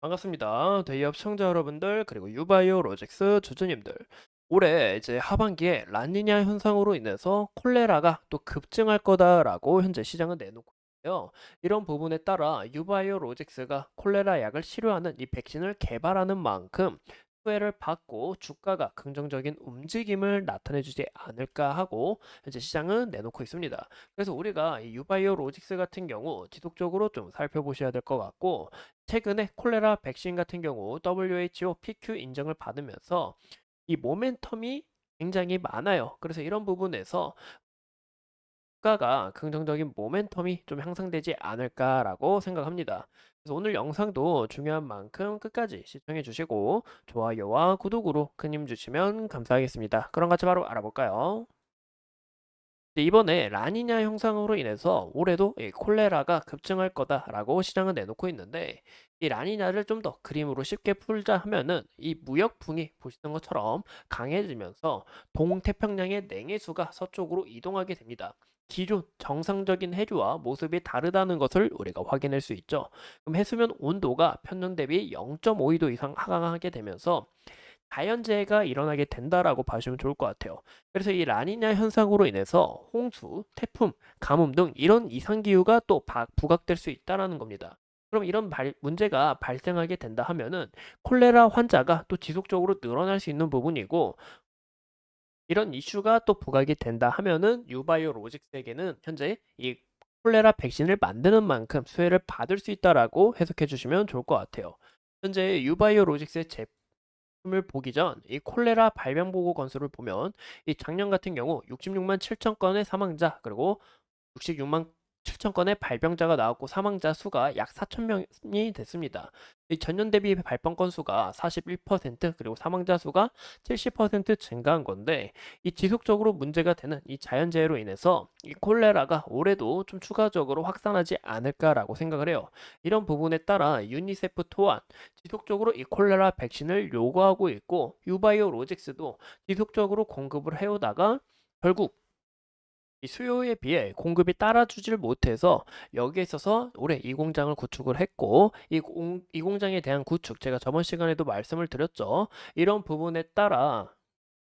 반갑습니다. 대기업 시청자 여러분들, 그리고 유바이오 로직스 주주님들. 올해 이제 하반기에 라니냐 현상으로 인해서 콜레라가 또 급증할 거다라고 현재 시장은 내놓고 있는데요. 이런 부분에 따라 유바이오 로직스가 콜레라 약을 치료하는 이 백신을 개발하는 만큼 수혜를 받고 주가가 긍정적인 움직임을 나타내주지 않을까 하고 현재 시장은 내놓고 있습니다. 그래서 우리가 이 유바이오 로직스 같은 경우 지속적으로 좀 살펴보셔야 될 것 같고, 최근에 콜레라 백신 같은 경우 WHO PQ 인정을 받으면서 이 모멘텀이 굉장히 많아요. 그래서 이런 부분에서 주가가 긍정적인 모멘텀이 좀 향상되지 않을까라고 생각합니다. 그래서 오늘 영상도 중요한 만큼 끝까지 시청해 주시고 좋아요와 구독으로 큰 힘 주시면 감사하겠습니다. 그럼 같이 바로 알아볼까요? 네, 이번에 라니냐 현상으로 인해서 올해도 이 콜레라가 급증할 거다라고 시장은 내놓고 있는데, 이 라니냐를 좀 더 그림으로 쉽게 풀자 하면은 이 무역풍이 보시는 것처럼 강해지면서 동태평양의 냉해수가 서쪽으로 이동하게 됩니다. 기존 정상적인 해류와 모습이 다르다는 것을 우리가 확인할 수 있죠. 그럼 해수면 온도가 평년 대비 0.5도 이상 하강하게 되면서 자연재해가 일어나게 된다라고 봐주면 좋을 것 같아요. 그래서 이 라니냐 현상으로 인해서 홍수, 태풍, 가뭄 등 이런 이상기후가 또 부각될 수 있다라는 겁니다. 그럼 이런 문제가 발생하게 된다 하면은 콜레라 환자가 또 지속적으로 늘어날 수 있는 부분이고, 이런 이슈가 또 부각이 된다 하면은 유바이오 로직스에게는 현재 이 콜레라 백신을 만드는 만큼 수혜를 받을 수 있다라고 해석해 주시면 좋을 것 같아요. 현재 유바이오 로직스의 을 보기 전 이 콜레라 발병 보고 건수를 보면 이 작년 같은 경우 66만 7천 건의 사망자, 그리고 66만 7천 건의 발병자가 나왔고 사망자 수가 약 4천 명이 됐습니다. 이 전년 대비 발병 건수가 41%, 그리고 사망자 수가 70% 증가한 건데, 이 지속적으로 문제가 되는 이 자연재해로 인해서 이 콜레라가 올해도 좀 추가적으로 확산하지 않을까라고 생각을 해요. 이런 부분에 따라 유니세프 또한 지속적으로 이 콜레라 백신을 요구하고 있고, 유바이오 로직스도 지속적으로 공급을 해오다가 결국 이 수요에 비해 공급이 따라주질 못해서 여기에 있어서 올해 이 공장을 구축을 했고, 이 공장에 대한 구축 제가 저번 시간에도 말씀을 드렸죠. 이런 부분에 따라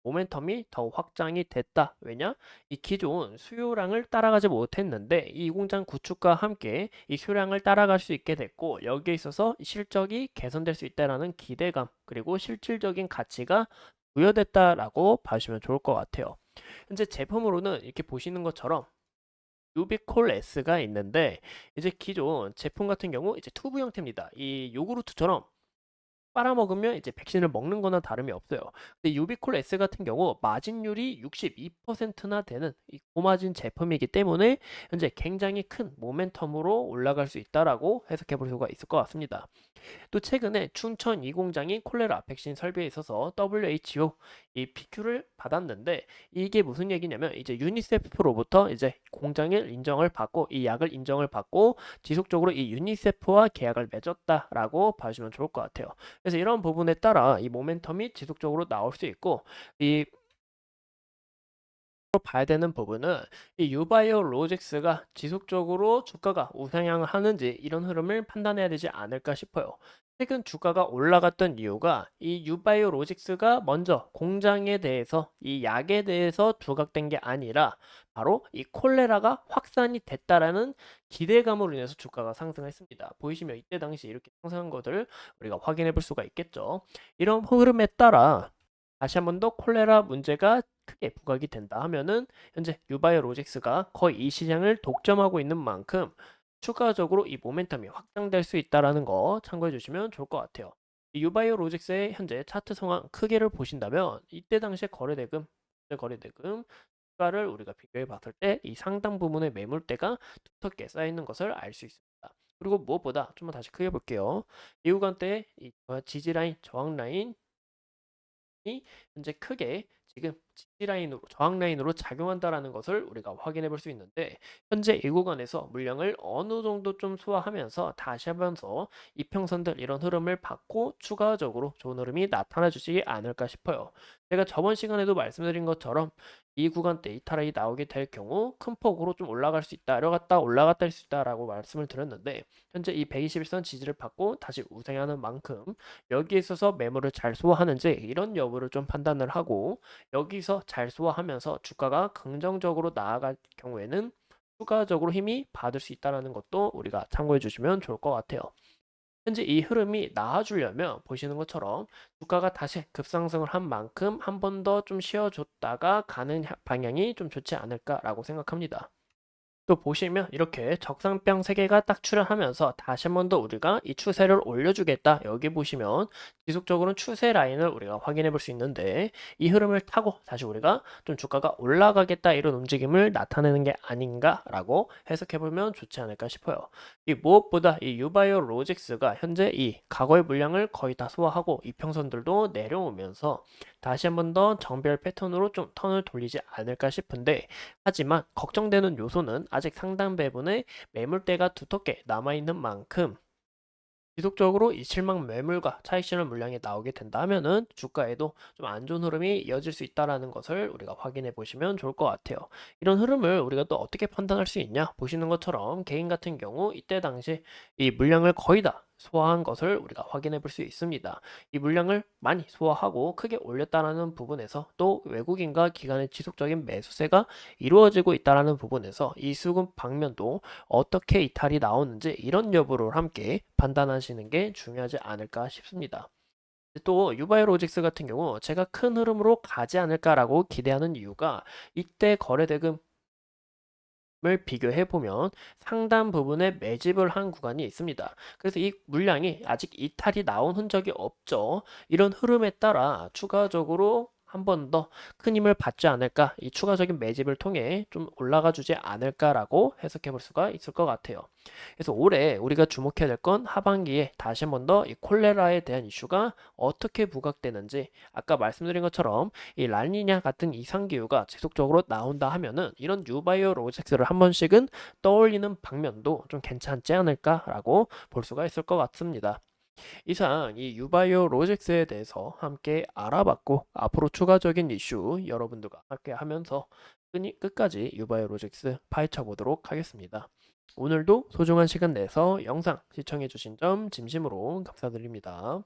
모멘텀이 더 확장이 됐다. 왜냐? 이 기존 수요량을 따라가지 못했는데 이 공장 구축과 함께 이 수요량을 따라갈 수 있게 됐고, 여기에 있어서 실적이 개선될 수 있다라는 기대감, 그리고 실질적인 가치가 부여됐다라고 봐주시면 좋을 것 같아요. 현재 제품으로는 이렇게 보시는 것처럼 유비콜 S가 있는데, 이제 기존 제품 같은 경우 이제 튜브 형태입니다. 이 요구르트처럼 빨아먹으면 이제 백신을 먹는 거나 다름이 없어요. 근데 유비콜 S 같은 경우 마진율이 62%나 되는 이 고마진 제품이기 때문에 현재 굉장히 큰 모멘텀으로 올라갈 수 있다라고 해석해 볼 수가 있을 것 같습니다. 또 최근에 춘천 이 공장이 콜레라 백신 설비에 있어서 WHO 이 PQ를 받았는데, 이게 무슨 얘기냐면 이제 유니세프로부터 이제 공장을 인정을 받고 이 약을 인정을 받고 지속적으로 이 유니세프와 계약을 맺었다라고 봐주면 좋을 것 같아요. 그래서 이런 부분에 따라 이 모멘텀이 지속적으로 나올 수 있고, 이 봐야 되는 부분은 이 유바이오 로직스가 지속적으로 주가가 우상향을 하는지 이런 흐름을 판단해야 되지 않을까 싶어요. 최근 주가가 올라갔던 이유가 이 유바이오 로직스가 먼저 공장에 대해서 이 약에 대해서 부각된 게 아니라 바로 이 콜레라가 확산이 됐다라는 기대감으로 인해서 주가가 상승했습니다. 보이시면 이때 당시 이렇게 상승한 것을 우리가 확인해 볼 수가 있겠죠. 이런 흐름에 따라 다시 한 번 더 콜레라 문제가 크게 부각이 된다 하면은 현재 유바이오 로직스가 거의 이 시장을 독점하고 있는 만큼 추가적으로 이 모멘텀이 확장될 수 있다라는 거 참고해 주시면 좋을 것 같아요. 이 유바이오 로직스의 현재 차트 상황 크게를 보신다면 이때 당시에 거래대금 주가를 우리가 비교해 봤을 때 이 상당 부분의 매물대가 두텁게 쌓여 있는 것을 알 수 있습니다. 그리고 무엇보다 좀만 다시 크게 볼게요. 이 구간대 이 지지 라인, 저항 라인 이 현재 크게 지금 지지 라인으로 저항 라인으로 작용한다라는 것을 우리가 확인해 볼 수 있는데 현재 이 구간에서 물량을 어느 정도 좀 소화하면서 다시 하면서 이평선들 이런 흐름을 받고 추가적으로 좋은 흐름이 나타나 주지 않을까 싶어요. 제가 저번 시간에도 말씀드린 것처럼 이 구간대 이탈이 나오게 될 경우 큰 폭으로 좀 올라갈 수 있다, 내려갔다 올라갔다 할 수 있다라고 말씀을 드렸는데 현재 이 121선 지지를 받고 다시 우상하는 만큼 여기에 있어서 매물을 잘 소화하는지 이런 여부를 좀 판단을 하고 여기서 잘 소화하면서 주가가 긍정적으로 나아갈 경우에는 추가적으로 힘이 받을 수 있다는 것도 우리가 참고해 주시면 좋을 것 같아요. 현재 이 흐름이 나아지려면 보시는 것처럼 주가가 다시 급상승을 한 만큼 한 번 더 좀 쉬어줬다가 가는 방향이 좀 좋지 않을까라고 생각합니다. 또 보시면 이렇게 적상병 3개가 딱 출현하면서 다시 한 번 더 우리가 이 추세를 올려주겠다. 여기 보시면 지속적으로 추세 라인을 우리가 확인해 볼 수 있는데 이 흐름을 타고 다시 우리가 좀 주가가 올라가겠다 이런 움직임을 나타내는 게 아닌가라고 해석해 보면 좋지 않을까 싶어요. 이 무엇보다 이 유바이오 로직스가 현재 이 과거의 물량을 거의 다 소화하고 이평선들도 내려오면서 다시 한 번 더 정배열 패턴으로 좀 턴을 돌리지 않을까 싶은데 하지만 걱정되는 요소는 아직 상당 부분의 매물대가 두텁게 남아있는 만큼 지속적으로 이 실망 매물과 차익 실현 물량이 나오게 된다면은 주가에도 좀 안 좋은 흐름이 이어질 수 있다라는 것을 우리가 확인해 보시면 좋을 것 같아요. 이런 흐름을 우리가 또 어떻게 판단할 수 있냐? 보시는 것처럼 개인 같은 경우 이때 당시 이 물량을 거의 다 소화한 것을 우리가 확인해 볼 수 있습니다. 이 물량을 많이 소화하고 크게 올렸다라는 부분에서 또 외국인과 기관의 지속적인 매수세가 이루어지고 있다라는 부분에서 이 수급 방면도 어떻게 이탈이 나오는지 이런 여부를 함께 판단하시는 게 중요하지 않을까 싶습니다. 또 유바이로직스 같은 경우 제가 큰 흐름으로 가지 않을까라고 기대하는 이유가 이때 거래대금 을 비교해 보면 상당 부분의 매집을 한 구간이 있습니다. 그래서 이 물량이 아직 이탈이 나온 흔적이 없죠. 이런 흐름에 따라 추가적으로 한 번 더 큰 힘을 받지 않을까, 이 추가적인 매집을 통해 좀 올라가 주지 않을까라고 해석해 볼 수가 있을 것 같아요. 그래서 올해 우리가 주목해야 될 건 하반기에 다시 한 번 더 이 콜레라에 대한 이슈가 어떻게 부각되는지, 아까 말씀드린 것처럼 이 라니냐 같은 이상기후가 지속적으로 나온다 하면은 이런 뉴바이오 로젝스를 한 번씩은 떠올리는 방면도 좀 괜찮지 않을까라고 볼 수가 있을 것 같습니다. 이상 이 유바이오 로젝스에 대해서 함께 알아봤고 앞으로 추가적인 이슈 여러분들과 함께 하면서 끝까지 유바이오 로젝스 파헤쳐 보도록 하겠습니다. 오늘도 소중한 시간 내서 영상 시청해 주신 점 진심으로 감사드립니다.